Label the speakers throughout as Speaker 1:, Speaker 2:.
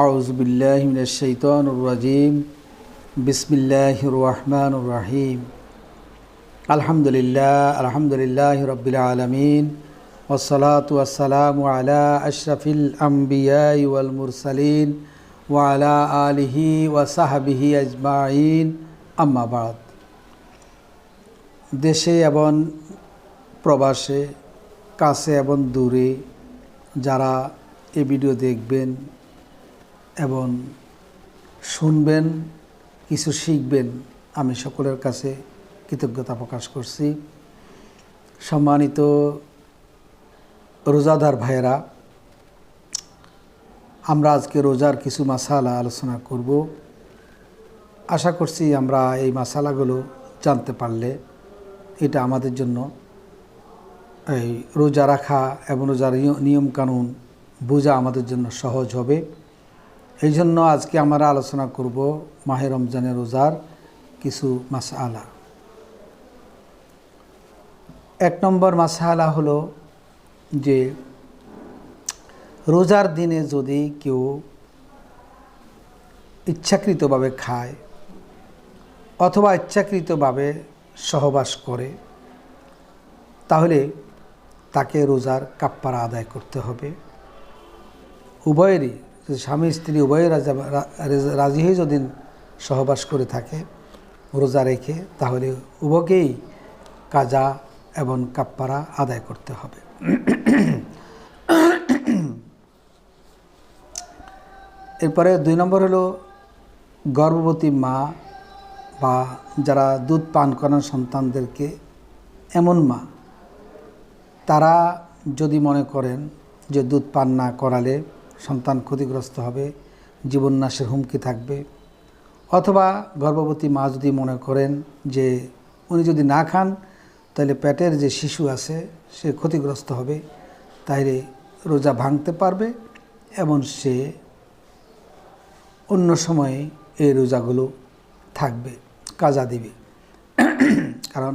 Speaker 1: আউযু বিল্লাহি মিনাশ শাইতানির রাজিম। বিসমিল্লাহির রহমানির রহিম। আলহামদুলিল্লাহি রাব্বিল আলামিন ওয়াসসালাতু ওয়াসসালামু আলা আশরাফিল আমবিয়াই ওয়াল মুরসালিন ওয়া আলা আলিহি ওয়া সাহবিহি আজমাইন, আম্মা বাদ। দেশে এবং প্রবাসে, কাছে এবং দূরে যারা এই ভিডিও দেখবেন এবং শুনবেন, কিছু শিখবেন, আমি সকলের কাছে কৃতজ্ঞতা প্রকাশ করছি। সম্মানিত রোজাদার ভাইয়েরা, আমরা আজকে রোজার কিছু মাসালা আলোচনা করব। আশা করছি আমরা এই মাসালাগুলো জানতে পারলে এটা আমাদের জন্য এই রোজা রাখা এবং রোজার নিয়মকানুন বোঝা আমাদের জন্য সহজ হবে। এই জন্য আজকে আমরা আলোচনা করব মাহে রমজানের রোজার কিছু মাসআলা। এক নম্বর মাসআলা হলো যে রোজার দিনে যদি কেউ ইচ্ছাকৃতভাবে খায় অথবা ইচ্ছাকৃতভাবে সহবাস করে, তাহলে তাকে রোজার কাফারা আদায় করতে হবে। উভয়েরই, স্বামী স্ত্রী উভয়ের রাজি হয়ে যদি সহবাস করে থাকে রোজা রেখে, তাহলে উভয়কেই কাজা এবং কাফারা আদায় করতে হবে। এরপরে 2 নম্বর হলো গর্ভবতী মা বা যারা দুধ পান করান সন্তানদেরকে, এমন মা তারা যদি মনে করেন যে দুধ পান না করালে সন্তান ক্ষতিগ্রস্ত হবে, জীবননাশের হুমকি থাকবে, অথবা গর্ভবতী মা যদি মনে করেন যে উনি যদি না খান তাহলে পেটের যে শিশু আছে সে ক্ষতিগ্রস্ত হবে, তাইলে রোজা ভাঙতে পারবে এবং সে অন্য সময়ে এই রোজাগুলো থাকবে, কাজা দিবে। কারণ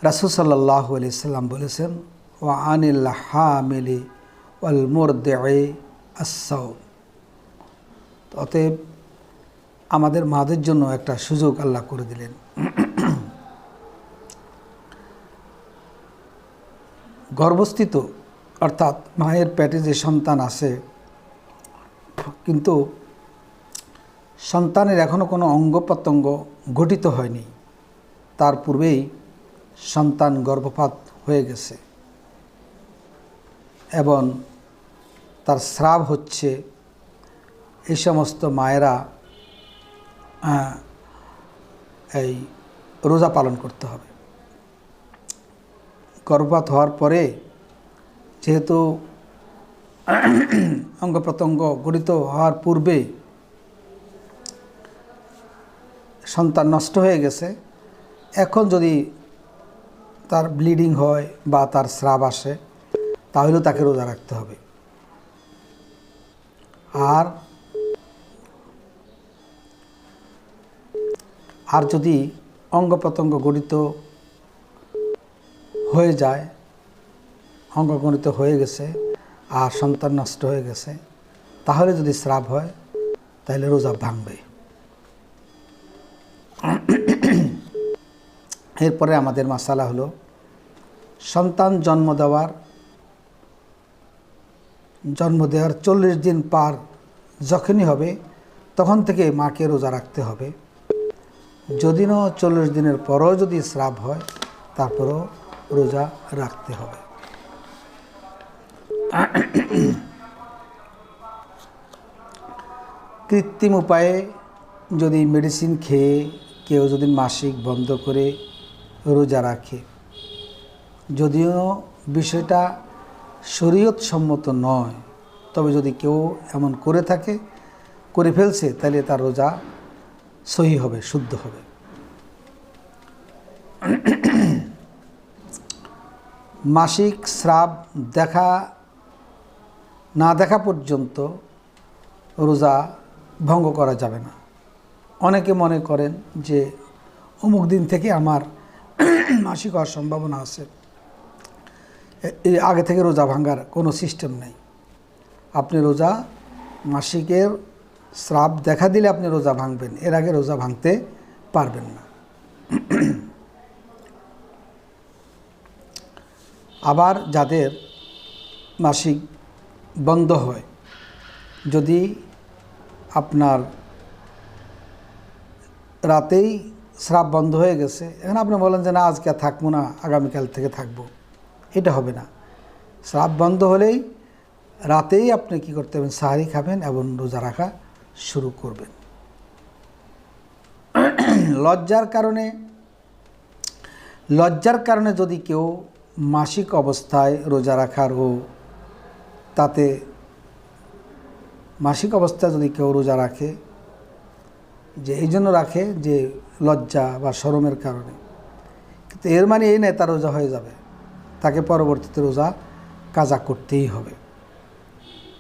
Speaker 1: রাসূল সাল্লাল্লাহু আলাইহি সাল্লাম বলেছেন, ওয়া আনিল হামিলি ওয়াল মুরদি'i আস-সাওম। অতএব আমাদের মাদের জন্য একটা সুযোগ আল্লাহ করে দিলেন। গর্ভস্থিত অর্থাৎ মায়ের পেটে যে সন্তান আছে, কিন্তু সন্তানের এখনও কোনো অঙ্গ প্রত্যঙ্গ গঠিত হয়নি, তার পূর্বেই সন্তান গর্ভপাত হয়ে গেছে এবং তার স্রাব হচ্ছে, এই সমস্ত মায়েরা এই রোজা পালন করতে হবে। গর্ভপাত হওয়ার পরে যেহেতু অঙ্গ প্রত্যঙ্গ গঠিত হওয়ার পূর্বে সন্তান নষ্ট হয়ে গেছে, এখন যদি তার ব্লিডিং হয় বা তার স্রাব আসে, তাহলেও তাকে রোজা রাখতে হবে। আর যদি অঙ্গ প্রত্যঙ্গ গঠিত হয়ে যায়, অঙ্গ গঠিত হয়ে গেছে আর সন্তান নষ্ট হয়ে গেছে, তাহলে যদি স্রাব হয় তাহলে রোজা ভাঙবে। এরপরে আমাদের মাসালা হলো সন্তান জন্ম দেওয়ার 40 দিন পার যখনই হবে তখন থেকে মাকে রোজা রাখতে হবে। যদিও 40 দিনের পরও যদি স্রাব হয় তারপরও রোজা রাখতে হবে। কৃত্রিম উপায়ে যদি মেডিসিন খেয়ে কেউ যদি মাসিক বন্ধ করে রোজা রাখে, যদিও বিষয়টা শরীয়ত সম্মত নয়, তবে যদি কেউ এমন করে ফেলছে, তাহলে তার রোজা সহি হবে, শুদ্ধ হবে। মাসিক স্রাব না দেখা পর্যন্ত রোজা ভঙ্গ করা যাবে না। অনেকে মনে করেন যে অমুক দিন থেকে আমার মাসিক হওয়ার সম্ভাবনা আছে, এই আগে থেকে রোজা ভাঙার কোনো সিস্টেম নেই। আপনি রোজা মাসিকের স্রাব দেখা দিলে আপনি রোজা ভাঙবেন, এর আগে রোজা ভাঙতে পারবেন না। আবার যাদের মাসিক বন্ধ হয়, যদি আপনার রাতেই স্রাব বন্ধ হয়ে গেছে, এখন আপনি বলেন যে না আজকে আর থাকবো না, আগামীকাল থেকে থাকবো, এটা হবে না। স্রাব বন্ধ হলেই রাতেই আপনি কি করতে হবে, সাহারি খাবেন এবং রোজা রাখা শুরু করবেন। লজ্জার কারণে যদি কেউ মাসিক অবস্থায় রোজা রাখার তাতে মাসিক অবস্থায় যদি কেউ রোজা রাখে, যে এই জন্য রাখে যে লজ্জা বা শরমের কারণে, কিন্তু এর মানে এই নয় তার রোজা হয়ে যাবে, তাকে পরবর্তীতে রোজা কাজা করতেই হবে।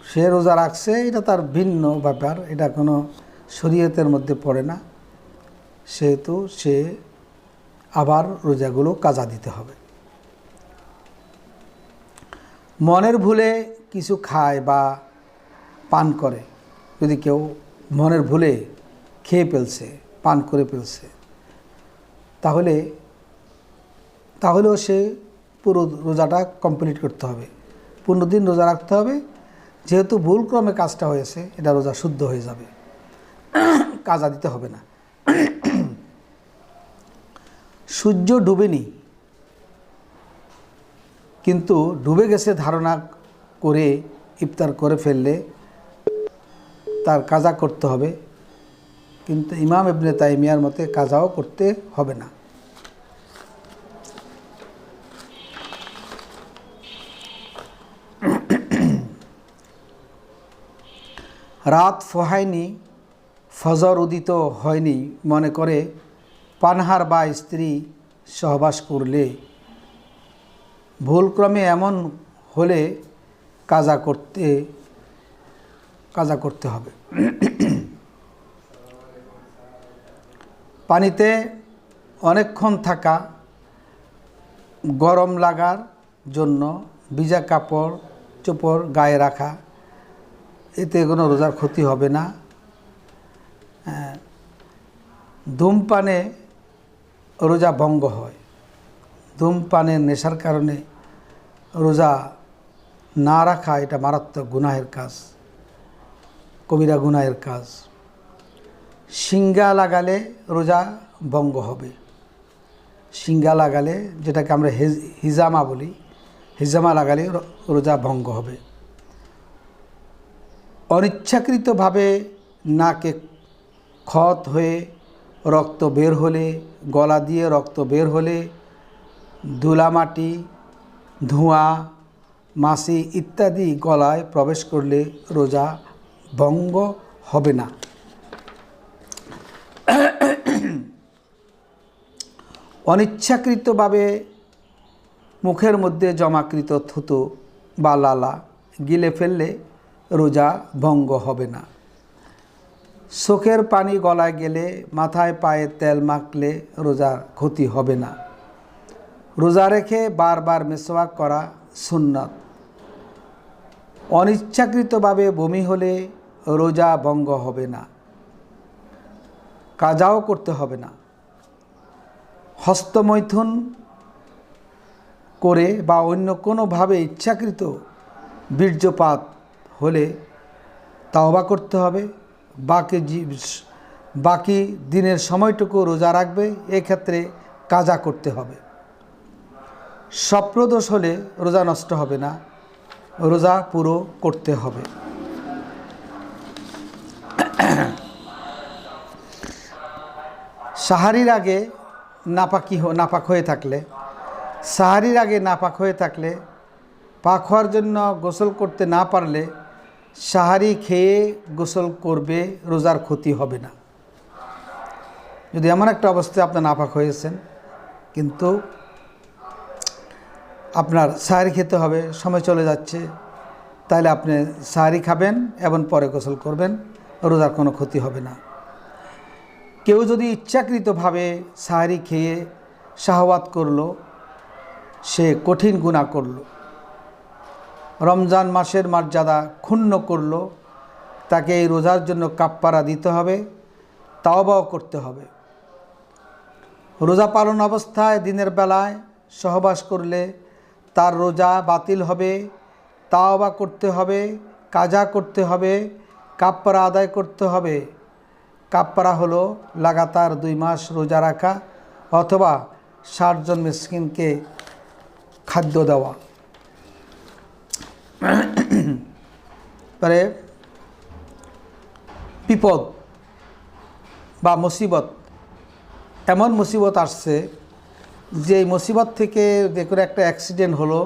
Speaker 1: সে রোজা রাখছে, এটা তার ভিন্ন ব্যাপার, এটা কোনো শরীয়তের মধ্যে পড়ে না, সেহেতু সে আবার রোজাগুলো কাজা দিতে হবে। মনের ভুলে কিছু খায় বা পান করে, যদি কেউ মনের ভুলে খেয়ে ফেলছে, পান করে ফেলছে, তাহলেও সে পুরো রোজাটা কমপ্লিট করতে হবে, 15 দিন রোজা রাখতে হবে। যেহেতু ভুলক্রমে কাজটা হয়েছে, এটা রোজা শুদ্ধ হয়ে যাবে, কাজা দিতে হবে না। সূর্য ডুবেনি কিন্তু ডুবে গেছে ধারণা করে ইফতার করে ফেললে তার কাজা করতে হবে, কিন্তু ইমাম ইবনে তাইমিয়ার মতে কাজাও করতে হবে না। রাত ফোহায়নি, ফজর উদিত হয়নি মনে করে পানহার বা স্ত্রী সহবাস করলে, ভুলক্রমে এমন হলে কাজা করতে হবে। পানিতে অনেকক্ষণ থাকা, গরম লাগার জন্য ভিজা কাপড় চোপড় গায়ে রাখা, এতে কোনো রোজার ক্ষতি হবে না। ধূমপানে রোজা ভঙ্গ হয়, ধূমপানের নেশার কারণে রোজা না রাখা এটা মারাত্মক গুনাহের কাজ, কবিরা গুনাহের কাজ। শিঙ্গা লাগালে রোজা ভঙ্গ হবে, শিঙ্গা লাগালে, যেটাকে আমরা হিজামা বলি, হিজামা লাগালে রোজা ভঙ্গ হবে। অনিচ্ছাকৃতভাবে নাকে ক্ষত হয়ে রক্ত বের হলে, গলা দিয়ে রক্ত বের হলে, ধুলামাটি, ধোঁয়া, মাছি ইত্যাদি গলায় প্রবেশ করলে রোজা ভঙ্গ হবে না। অনিচ্ছাকৃতভাবে মুখের মধ্যে জমাকৃত থুতু বা লালা গিলে ফেললে রোজা ভঙ্গ হবে না। চোখের পানি গলায় গেলে, মাথায় পায়ে তেল মাখলে রোজার ক্ষতি হবে না। রোজা রেখে বারবার মেসওয়াক করা সুন্নাত। অনিচ্ছাকৃতভাবে বমি হলে রোজা ভঙ্গ হবে না, কাজাও করতে হবে না। হস্তমৈথুন করে বা অন্য কোনোভাবে ইচ্ছাকৃত বীর্যপাত হলে তাওবা করতে হবে, বাকি দিনের সময়টুকু রোজা রাখবে, এক্ষেত্রে কাজা করতে হবে। স্বপ্নদোষ হলে রোজা নষ্ট হবে না, রোজা পুরো করতে হবে। সাহারির আগে নাপাক হয়ে থাকলে, সাহারির আগে নাপাক হয়ে থাকলে, পাক হওয়ার জন্য গোসল করতে না পারলে সাহারি খেয়ে গোসল করবে, রোজার ক্ষতি হবে না। যদি এমন একটা অবস্থায় আপনার নাপাক হয়েছেন, কিন্তু আপনার সাহারি খেতে হবে, সময় চলে যাচ্ছে, তাহলে আপনি সাহারি খাবেন এবং পরে গোসল করবেন, রোজার কোনো ক্ষতি হবে না। কেউ যদি ইচ্ছাকৃতভাবে সাহারি খেয়ে শাহওয়াত করলো, সে কঠিন গুনাহ করল, রমজান মাসের মর্যাদা ক্ষুণ্ণ করল, তাকে এই রোজার জন্য কাফফারা দিতে হবে, তাওবাও করতে হবে। রোজা পালন অবস্থায় দিনের বেলায় সহবাস করলে তার রোজা বাতিল হবে, তাওবা করতে হবে, কাজা করতে হবে, কাফফারা আদায় করতে হবে। কাফফারা হলো লাগাতার 2 মাস রোজা রাখা অথবা 60 জন মিসকিনকে খাদ্য দেওয়া। পরে বিপদ বা মুসিবত, এমন মুসিবত আসছে যে মুসিবত থেকে যে কোনো একটা অ্যাক্সিডেন্ট হলো,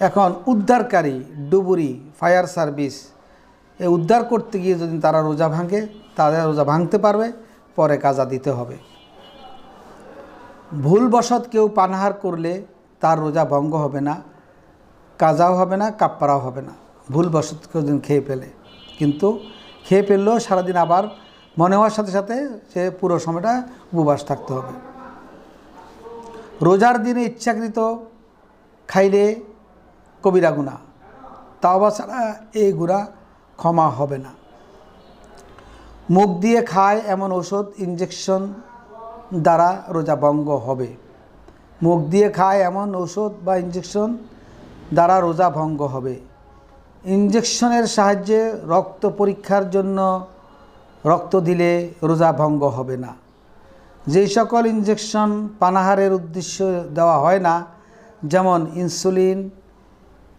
Speaker 1: এখন উদ্ধারকারী ডুবুরি ফায়ার সার্ভিস এই উদ্ধার করতে গিয়ে যদি তারা রোজা ভাঙে, তাদের রোজা ভাঙতে পারবে, পরে কাজা দিতে হবে। ভুলবশত কেউ পানাহার করলে তার রোজা ভঙ্গ হবে না, কাজাও হবে না, কাফফারাও হবে না। ভুলবশত কেউ দিন খেয়ে ফেলে, কিন্তু খেয়ে ফেললেও সারাদিন আবার মনে হওয়ার সাথে সাথে সে পুরো সময়টা উপবাস থাকতে হবে। রোজার দিনে ইচ্ছাকৃত খাইলে কবিরা গুনাহ, তাওবা ছাড়া এই গুনাহ ক্ষমা হবে না। মুখ দিয়ে খায় এমন ঔষধ ইনজেকশন দ্বারা রোজা ভঙ্গ হবে। মুখ দিয়ে খায় এমন ঔষধ বা ইনজেকশন দ্বারা রোজা ভঙ্গ হবে। ইনজেকশনের সাহায্যে রক্ত পরীক্ষার জন্য রক্ত দিলে রোজা ভঙ্গ হবে না। যেই সকল ইনজেকশন পানাহারের উদ্দেশ্য দেওয়া হয় না, যেমন ইনসুলিন,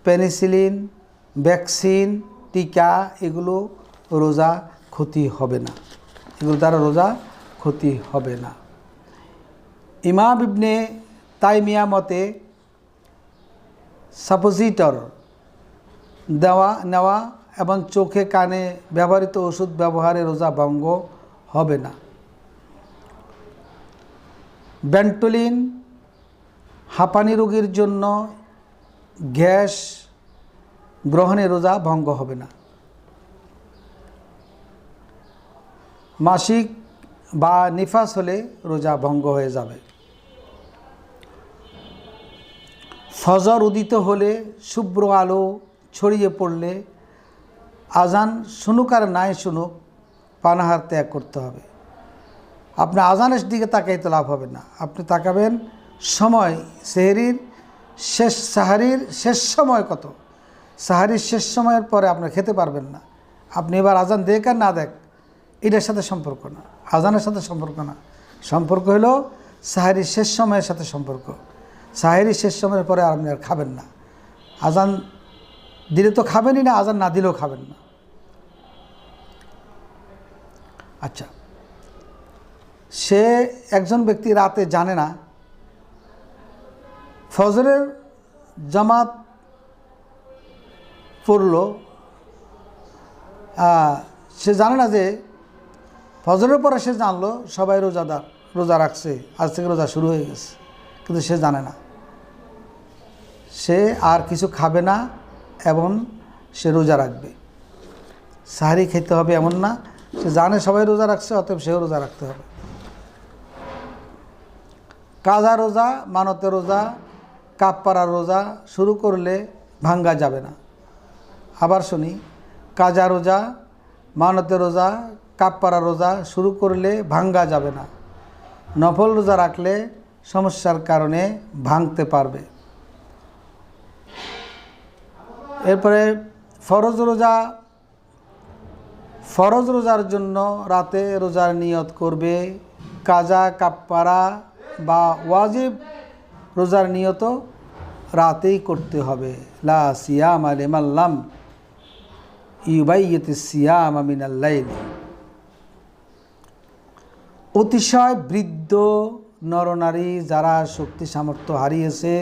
Speaker 1: পেনিসিলিন, ভ্যাকসিন, টিকা, এগুলো রোজা ক্ষতি হবে না, এগুলো দ্বারা রোজা ক্ষতি হবে না। ইমাম ইবনে তাইমিয়া মতে সাপোজিটর নেওয়া এবং চোখে কানে ব্যবহৃত ওষুধ ব্যবহারে রোজা ভঙ্গ হবে না। বেন্টোলিন হাঁপানি রোগীর জন্য গ্যাস গ্রহণে রোজা ভঙ্গ হবে না। মাসিক বা নিফাস হলে রোজা ভঙ্গ হয়ে যাবে। ফজর উদিত হলে শুভ্র আলো ছড়িয়ে পড়লে আজান শুনুক আর নাই শুনুক পানাহার ত্যাগ করতে হবে। আপনি আজানের দিকে তাকাইতে লাভ হবে না, আপনি তাকাবেন সময়, সাহারির শেষ সময় কত, সাহারির শেষ সময়ের পরে আপনি খেতে পারবেন না। আপনি এবার আজান দেখ আর না দেখ এটার সাথে সম্পর্ক না, আজানের সাথে সম্পর্ক না, সম্পর্ক হলো সাহারির শেষ সময়ের সাথে সম্পর্ক। সাহারির শেষ সময়ের পরে আপনি আর খাবেন না। আজান দিলে তো খাবেনই না, আজান না দিলেও খাবেন না। আচ্ছা, সে একজন ব্যক্তি রাতে জানে না ফজরের জামাত পড়ল, সে জানে না যে ফজরের পরে সে জানলো সবাই রোজা রাখছে, আজ থেকে রোজা শুরু হয়ে গেছে, কিন্তু সে জানে না। সে আর কিছু খাবে না এবং সে রোজা রাখবে। সাহারি খেতে হবে এমন না, সে জানে সবাই রোজা রাখছে, অতএব সেও রোজা রাখতে হবে। কাজা রোজা, মানতের রোজা, কাফফারার রোজা শুরু করলে ভাঙ্গা যাবে না। আবার শুনি, কাজা রোজা, মানতের রোজা, কাফফারার রোজা শুরু করলে ভাঙ্গা যাবে না। নফল রোজা রাখলে সমস্যার কারণে ভাঙতে পারবে। এরপরে ফরজ রোজার জন্য রাতে রোজার নিয়ত করবে। কাজা, কাফফারা বা ওয়াজিব রোজার নিয়ত রাতেই করতে হবে। লা সিয়ামা লিমান লাম ইউবাইয়িতিস সিয়ামা মিনাল লাইল। অতিশয় বৃদ্ধ নরনারী যারা শক্তি সামর্থ্য হারিয়েছে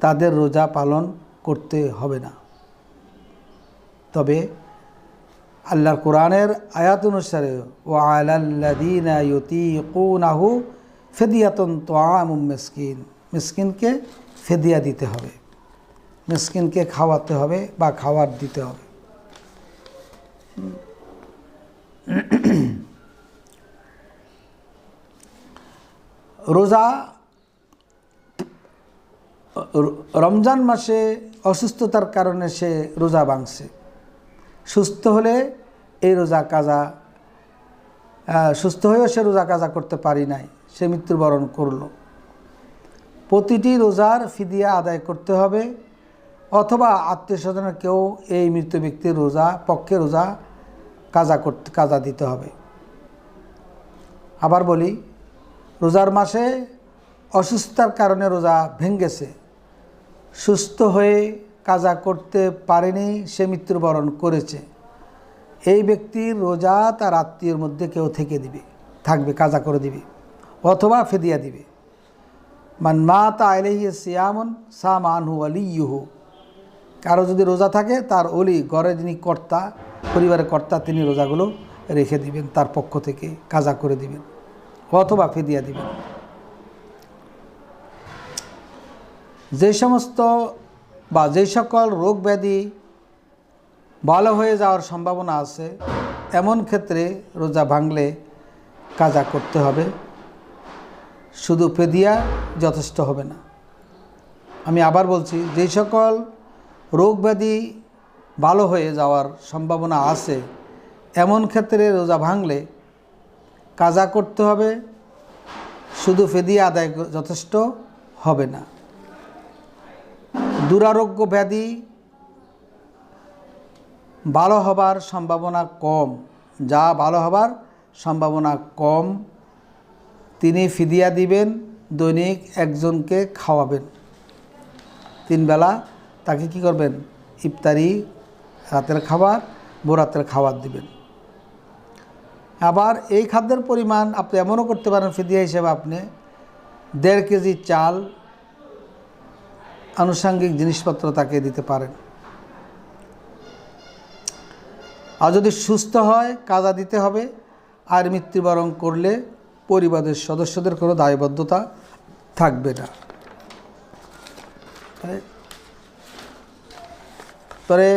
Speaker 1: তাদের রোজা পালন করতে হবে না। তবে আল্লাহর কোরআনের আয়াত অনুসারে ওয়া আলাল্লাযীনা ইউতীকুনাহু ফিদিয়াতুন তুআমুম মিসকিন, মিসকিনকে ফিদিয়া দিতে হবে, মিসকিনকে খাওয়াতে হবে বা খাবার দিতে হবে। রোজা রমজান মাসে অসুস্থতার কারণে সে রোজা ভাঙছে, সুস্থ হলে এই রোজা কাজা সুস্থ হয়েও সে রোজা কাজা করতে পারি নাই, সে মৃত্যুবরণ করলো, প্রতিটি রোজার ফিদিয়া আদায় করতে হবে, অথবা আত্মীয় স্বজনের কেউ এই মৃত ব্যক্তির রোজা পক্ষে রোজা কাজা দিতে হবে। আবার বলি, রোজার মাসে অসুস্থতার কারণে রোজা ভেঙ্গেছে, সুস্থ হয়ে কাজা করতে পারেনি, সে মৃত্যুবরণ করেছে, এই ব্যক্তির রোজা তার আত্মীয়ের মধ্যে কেউ থাকবে কাজা করে দিবে অথবা ফিদিয়া দিবে। মান মাতা আলাইহি সিয়ামুন সামা আনহু ওয়ালিয়ুহু, কারো যদি রোজা থাকে তার ওলি, ঘরের যিনি কর্তা, পরিবারের কর্তা, তিনি রোজাগুলো রেখে দিবেন, তার পক্ষ থেকে কাজা করে দিবেন অথবা ফিদিয়া দিবেন। যে সমস্ত বা যে সকল রোগ ব্যাধি ভালো হয়ে যাওয়ার সম্ভাবনা আছে, এমন ক্ষেত্রে রোজা ভাঙলে কাজা করতে হবে, শুধু ফিদিয়া যথেষ্ট হবে না। আমি আবার বলছি, যে সকল রোগ ব্যাধি ভালো হয়ে যাওয়ার সম্ভাবনা আছে, এমন ক্ষেত্রে রোজা ভাঙলে কাজা করতে হবে, শুধু ফিদিয়া আদায় যথেষ্ট হবে না। দুরারোগ্য ব্যাধি ভালো হবার সম্ভাবনা কম, যা ভালো হবার সম্ভাবনা কম, তিনি ফিদিয়া দিবেন, দৈনিক একজনকে খাওয়াবেন, 3 বেলা তাকে কি করবেন, ইফতারি, রাতের খাবার, ভোরাতের খাবার দিবেন। আবার এই খাদ্যের পরিমাণ আপনি এমনও করতে পারেন, ফিদিয়া হিসেবে আপনি 1.5 কেজি চাল, আনুষঙ্গিক জিনিসপত্র তাকে দিতে পারেন। আর যদি সুস্থ হয় কাজা দিতে হবে, আর মৃত্যুবরণ করলে পরিবারের সদস্যদের কোনো দায়বদ্ধতা থাকবে না। তবে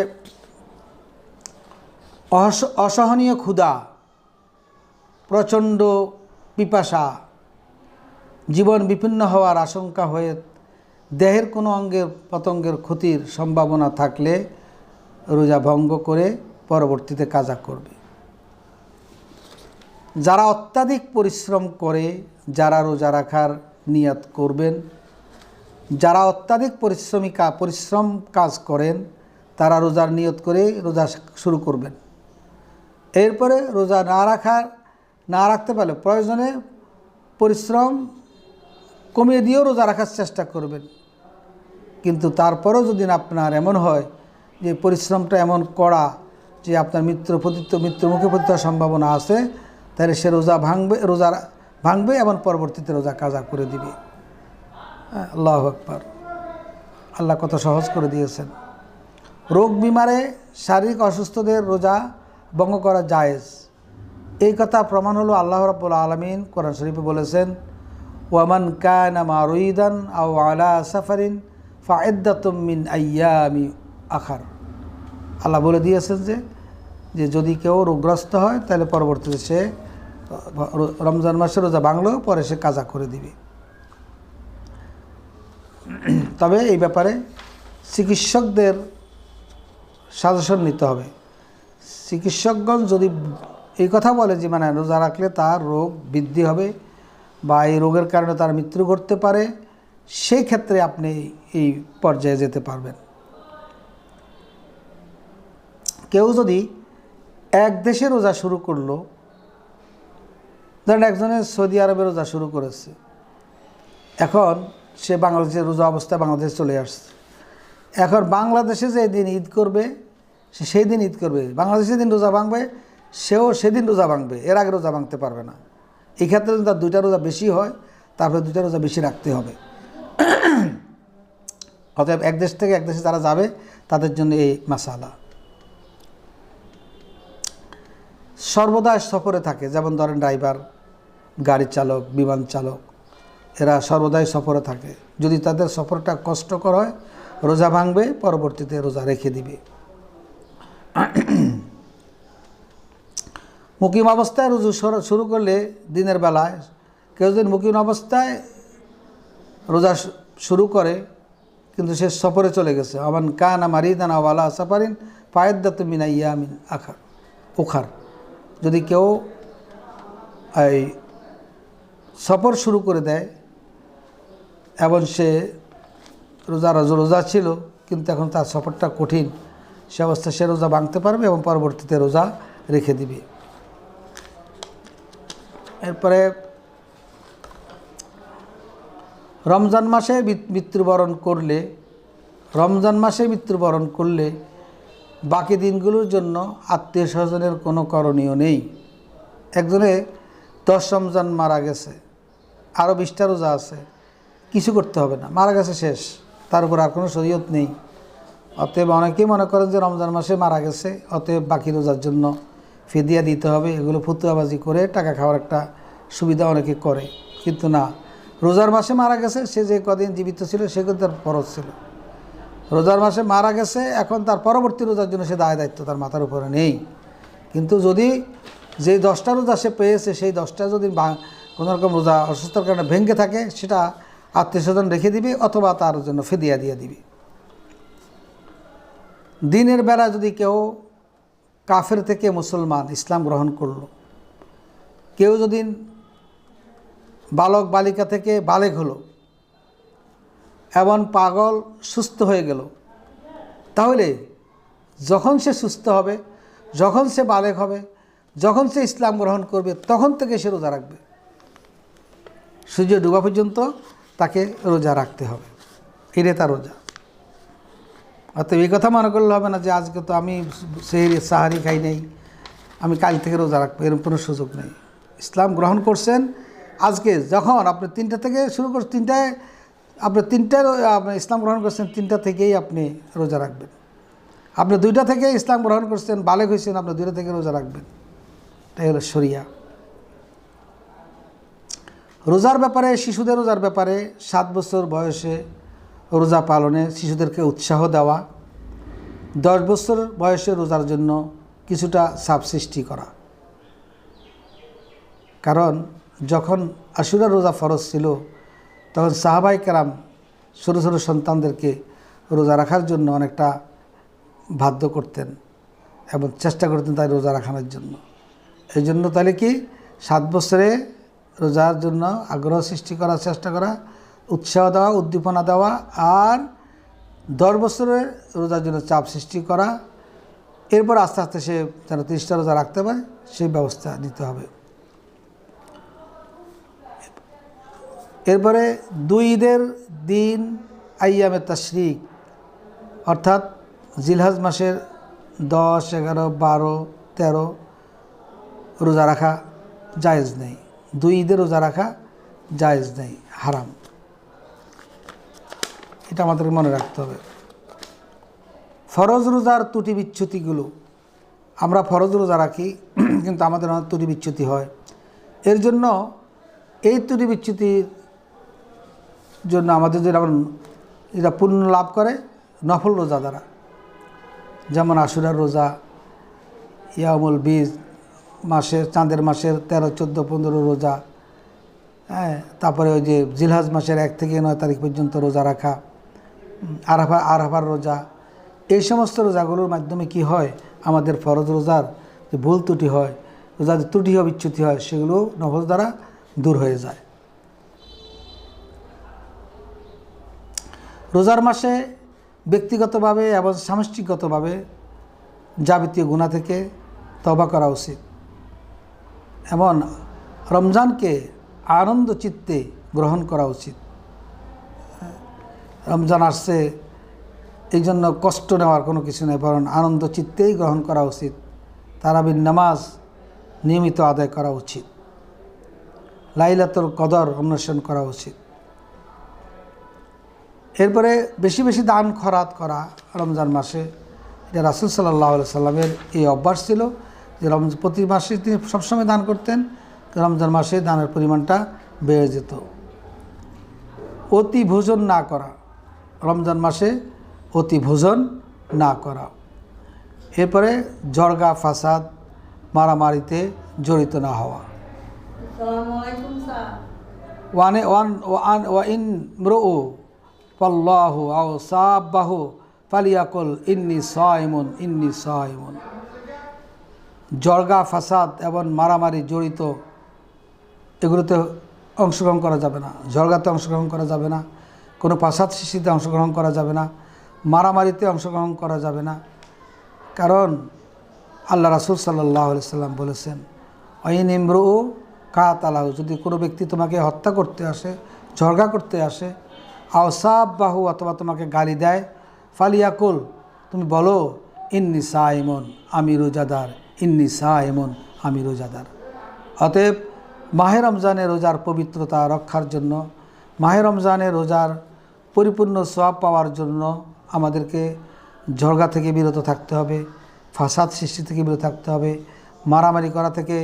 Speaker 1: অসহনীয় ক্ষুধা, প্রচণ্ড পিপাসা, জীবন বিপন্ন হওয়ার আশঙ্কা হয়ে দেহের কোনো অঙ্গের পতঙ্গের ক্ষতির সম্ভাবনা থাকলে রোজা ভঙ্গ করে পরবর্তীতে কাজা করবে। যারা অত্যাধিক পরিশ্রম করে, যারা রোজা রাখার নিয়ত করবেন, যারা অত্যাধিক পরিশ্রম কাজ করেন, তারা রোজার নিয়ত করে রোজা শুরু করবেন। এরপরে রোজা না রাখতে পারলে প্রয়োজনে পরিশ্রম কমিয়ে দিয়েও রোজা রাখার চেষ্টা করবেন। কিন্তু তারপরেও যদি আপনার এমন হয় যে পরিশ্রমটা এমন করা যে আপনার মৃত্যুমুখে পতিত হওয়ার সম্ভাবনা আছে, তাহলে সে রোজা ভাঙবে এবং পরবর্তীতে রোজা কাজা করে দিবে। আল্লাহু আকবার। আল্লাহ কত সহজ করে দিয়েছেন। রোগ বিমারে শারীরিক অসুস্থদের রোজা ভঙ্গ করা জায়েজ, এই কথা প্রমাণ হলো আল্লাহ রাব্বুল আলামিন কোরআন শরীফে বলেছেন, ওয়ামান কানা মারুইদান আও আলা সাফারিন ফাইদ্দাতুম মিন আইয়ামি আখার। আল্লাহ বলে দিয়েছেন যে যদি কেউ রোগগ্রস্ত হয় তাহলে পরবর্তীতে সে রমজান মাসে রোজা ভাঙলেও পরে সে কাজা করে দিবে। তবে এই ব্যাপারে চিকিৎসকদের সাজেশন নিতে হবে। চিকিৎসকগণ যদি এই কথা বলে যে মানে রোজা রাখলে তার রোগ বৃদ্ধি হবে বা এই রোগের কারণে তার মৃত্যু ঘটতে পারে, সেই ক্ষেত্রে আপনি এই পর্যায়ে যেতে পারবেন। কেউ যদি এক দেশে রোজা শুরু করলো, ধরেন একজনের সৌদি আরবে রোজা শুরু করেছে, এখন সে বাংলাদেশের রোজা অবস্থায় বাংলাদেশে চলে আসছে, এখন বাংলাদেশে যে দিন ঈদ করবে সে সেই দিন ঈদ করবে, বাংলাদেশে দিন রোজা ভাঙবে সেও সেদিন রোজা ভাঙবে, এর আগে রোজা ভাঙতে পারবে না। এই ক্ষেত্রে যদি তার 2টা রোজা বেশি হয় তারপরে 2টা রোজা বেশি রাখতে হবে। অতএব এক দেশ থেকে এক দেশে যারা যাবে তাদের জন্য এই মাসালা। সর্বদা সফরে থাকে, যেমন ধরেন ড্রাইভার, গাড়ি চালক, বিমান চালক, এরা সর্বদাই সফরে থাকে। যদি তাদের সফরটা কষ্টকর হয় রোজা ভাঙবে, পরবর্তীতে রোজা রেখে দিবে। মুকিম অবস্থায় রোজা শুরু করলে দিনের বেলায়, কেউ যদি মুকিম অবস্থায় রোজা শুরু করে কিন্তু সে সফরে চলে গেছে, আমান কানা মারিদান আও আলা সাফারিন ফাইদ্দাতুম মিন আইয়ামিন আখার, উখার। যদি কেউ এই সফর শুরু করে দেয় এবং সে রোজা ছিল কিন্তু এখন তার সফরটা কঠিন, সে অবস্থায় সে রোজা ভাঙতে পারবে এবং পরবর্তীতে রোজা রেখে দিবে। এরপরে রমজান মাসে মৃত্যুবরণ করলে বাকি দিনগুলোর জন্য আত্মীয় স্বজনের কোনো করণীয় নেই। একজনে 10 রমজান মারা গেছে, আরও 20টা রোজা আছে, কিছু করতে হবে না, মারা গেছে শেষ, তার উপর আর কোনো শরীয়ত নেই। অতএব অনেকেই মনে করেন যে রমজান মাসে মারা গেছে, অতএব বাকি রোজার জন্য ফিদিয়া দিতে হবে। এগুলো ফতুয়াবাজি করে টাকা খাওয়ার একটা সুবিধা অনেকে করে, কিন্তু না, রোজার মাসে মারা গেছে, সে যে কদিন জীবিত ছিল সেগুলো তার ফরজ ছিল। রোজার মাসে মারা গেছে, এখন তার পরবর্তী রোজার জন্য সে দায়-দায়িত্ব তার মাথার উপরে নেই। কিন্তু যদি যে 10টা রোজা সে পেয়েছে সেই 10টা যদি কোনোরকম রোজা অসুস্থতার কারণে ভেঙে থাকে, সেটা আত্মীয় স্বজন রেখে দিবে অথবা তার জন্য ফিদিয়া দিয়ে দিবে। দিনের বেলা যদি কেউ কাফের থেকে মুসলমান ইসলাম গ্রহণ করল, কেউ যদি বালক বালিকা থেকে বালেগ হলো এবং পাগল সুস্থ হয়ে গেল, তাহলে যখন সে সুস্থ হবে, যখন সে বালেগ হবে, যখন সে ইসলাম গ্রহণ করবে, তখন থেকে সে রোজা রাখবে। সূর্য ডুবা পর্যন্ত তাকে রোজা রাখতে হবে, এটাই তার রোজা। অতএব এই কথা মনে করলে হবে না যে আজকে তো আমি সাহারি খাই নেই, আমি কাল থেকে রোজা রাখবো, এরকম কোনো সুযোগ নেই। ইসলাম গ্রহণ করছেন আজকে, যখন আপনি 3টা থেকে শুরু করছেন, 3টায় আপনি 3টায় ইসলাম গ্রহণ করছেন, 3টা থেকেই আপনি রোজা রাখবেন। আপনি 2টা থেকে ইসলাম গ্রহণ করছেন, বালেগ হয়েছেন, আপনি 2টা থেকে রোজা রাখবেন। এটাই হলো শরিয়া। রোজার ব্যাপারে, শিশুদের রোজার ব্যাপারে 7 বছর বয়সে রোজা পালনে শিশুদেরকে উৎসাহ দেওয়া, 10 বছর বয়সে রোজার জন্য কিছুটা চাপ সৃষ্টি করা। কারণ যখন আশুরা রোজা ফরজ ছিল, তখন সাহাবায়ে কেরাম ছোটো ছোটো সন্তানদেরকে রোজা রাখার জন্য অনেকটা বাধ্য করতেন এবং চেষ্টা করতেন তাই রোজা রাখানোর জন্য। এই জন্য তাহলে কি 7 বছরে রোজার জন্য আগ্রহ সৃষ্টি করার চেষ্টা করা, উৎসাহ দেওয়া, উদ্দীপনা দেওয়া, আর 10 বছরের রোজার জন্য চাপ সৃষ্টি করা। এরপর আস্তে আস্তে সে যেন 30টা রোজা রাখতে পারে সেই ব্যবস্থা নিতে হবে। এরপরে 2 ঈদের দিন আইয়ামে তাশরিক, অর্থাৎ জিলহজ মাসের 10, 11, 12, 13 রোজা রাখা জায়েজ নেই। 2 ঈদের রোজা রাখা জায়েজ নেই, হারাম। এটা আমাদেরকে মনে রাখতে হবে। ফরজ রোজার ত্রুটি বিচ্যুতিগুলো, আমরা ফরজ রোজা রাখি কিন্তু আমাদের অনেক ত্রুটি বিচ্যুতি হয়। এর জন্য এই ত্রুটি বিচ্যুতির জন্য আমাদের যেটা পুণ্য লাভ করে নফল রোজা দ্বারা, যেমন আশুরার রোজা, ইয়ামুল বীজ মাসের, চাঁদের মাসের 13, 14, 15 রোজা, হ্যাঁ, তারপরে ওই যে জিলহজ মাসের 1 থেকে 9 তারিখ পর্যন্ত রোজা রাখা, আরাফার রোজা, এই সমস্ত রোজাগুলোর মাধ্যমে কি হয়, আমাদের ফরজ রোজার যে ভুল ত্রুটি হয়, রোজার ত্রুটি ও বিচ্যুতি হয়, সেগুলো নফল দ্বারা দূর হয়ে যায়। রোজার মাসে ব্যক্তিগতভাবে এবং সামষ্টিকগতভাবে যাবতীয় গুনাহ থেকে তওবা করা উচিত এবং রমজানকে আনন্দ চিত্তে গ্রহণ করা উচিত। রমজান আসছে এই জন্য কষ্ট নেওয়ার কোনো কিছু নেই, বরং আনন্দ চিত্তেই গ্রহণ করা উচিত। তারাবির নামাজ নিয়মিত আদায় করা উচিত, লাইলাতুল কদর অন্বেষণ করা উচিত। এরপরে বেশি বেশি দান খরাত করা রমজান মাসে, এটা রাসূল সাল্লাল্লাহু আলাইহি সাল্লামের এই অভ্যাস ছিল যে প্রতি মাসে তিনি সবসময় দান করতেন, রমজান মাসে দানের পরিমাণটা বেড়ে যেত। অতি ভোজন না করা, রমজান মাসে অতি ভোজন না করা। এরপরে জর্গা ফাসাদ মারামারিতে জড়িত না হওয়া। ওয়াইন মরউ ফাল্লাহু আও সাব্বাহু ফালিয়াকুল ইন্নী সাইমুন ইন্নী সাইমুন। জর্গা ফাসাদ এবং মারামারি জড়িত এগুলোতে অংশগ্রহণ করা যাবে না, জর্গাতে অংশগ্রহণ করা যাবে না, কোনো ফাসাদ সৃষ্টিতে অংশগ্রহণ করা যাবে না, মারামারিতে অংশগ্রহণ করা যাবে না। কারণ আল্লাহ রাসূল সাল্লাল্লাহু আলাইহি সাল্লাম বলেছেন, আইন ইমরু কাতালাহু, যদি কোনো ব্যক্তি তোমাকে হত্যা করতে আসে, ঝগড়া করতে আসে, আওসাবাহু, অথবা তোমাকে গালি দেয়, ফালিয়াকুল, তুমি বলো ইন্নী সাইমুন, আমি রোজাদার, ইন্নী সাইমুন, আমি রোজাদার। অতএব মাহে রমজানের রোজার পবিত্রতা রক্ষার জন্য, মাহে রমজানের রোজার পরিপূর্ণ সওয়াব পাওয়ার জন্য আমাদেরকে ঝগড়া থেকে বিরত থাকতে হবে, ফাসাদ সৃষ্টি থেকে বিরত থাকতে হবে, মারামারি করা থেকে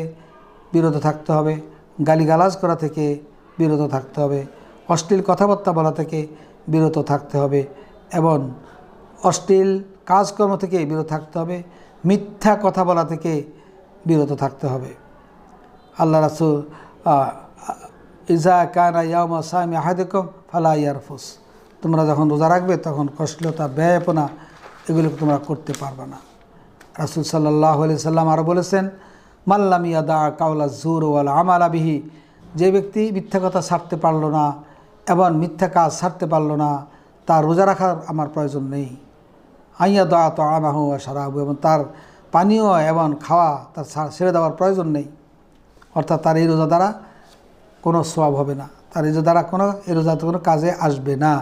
Speaker 1: বিরত থাকতে হবে, গালিগালাজ করা থেকে বিরত থাকতে হবে, অশ্লীল কথাবার্তা বলা থেকে বিরত থাকতে হবে এবং অশ্লীল কাজকর্ম থেকে বিরত থাকতে হবে, মিথ্যা কথা বলা থেকে বিরত থাকতে হবে। আল্লাহ রাসূল ইজা কানা ইয়াউমা সামি আহাদিকুম ফালা ইয়ারফুস, তোমরা যখন রোজা রাখবে তখন অশ্লীলতা, ব্যয়াপনা এগুলো তোমরা করতে পারবে না। রাসূল সাল্লাল্লাহু আলাইহি সাল্লাম আরও বলেছেন, মাল্লাম ইয়াদা কাওলা জুর ওয়াল আমালা বিহি, যে ব্যক্তি মিথ্যা কথা ছাড়তে পারলো না এবং মিথ্যা কাজ ছাড়তে পারলো না, তার রোজা রাখার আমার প্রয়োজন নেই। আইয়া দা তো আমাহু সারাবু, এবং তার পানীয় এবং খাওয়া তার ছেড়ে দেওয়ার প্রয়োজন নেই। অর্থাৎ তার এই রোজা দ্বারা কোনো সওয়াব হবে না, তার এই রোজা দ্বারা এই রোজাতে কোনো কাজে আসবে না।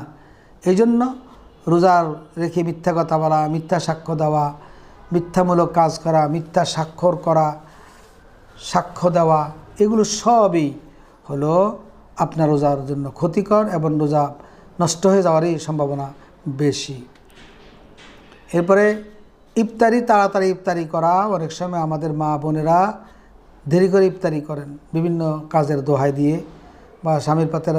Speaker 1: এই জন্য রোজার রেখে মিথ্যা কথা বলা, মিথ্যা সাক্ষ্য দেওয়া, মিথ্যামূলক কাজ করা, মিথ্যা স্বাক্ষর করা, সাক্ষ্য দেওয়া, এগুলো সবই হলো আপনার রোজার জন্য ক্ষতিকর এবং রোজা নষ্ট হয়ে যাওয়ারই সম্ভাবনা বেশি। এরপরে ইফতারি, তাড়াতাড়ি ইফতারি করা। অনেক সময় আমাদের মা বোনেরা দেরি করে ইফতারি করেন বিভিন্ন কাজের দোহাই দিয়ে বা স্বামীর পাতে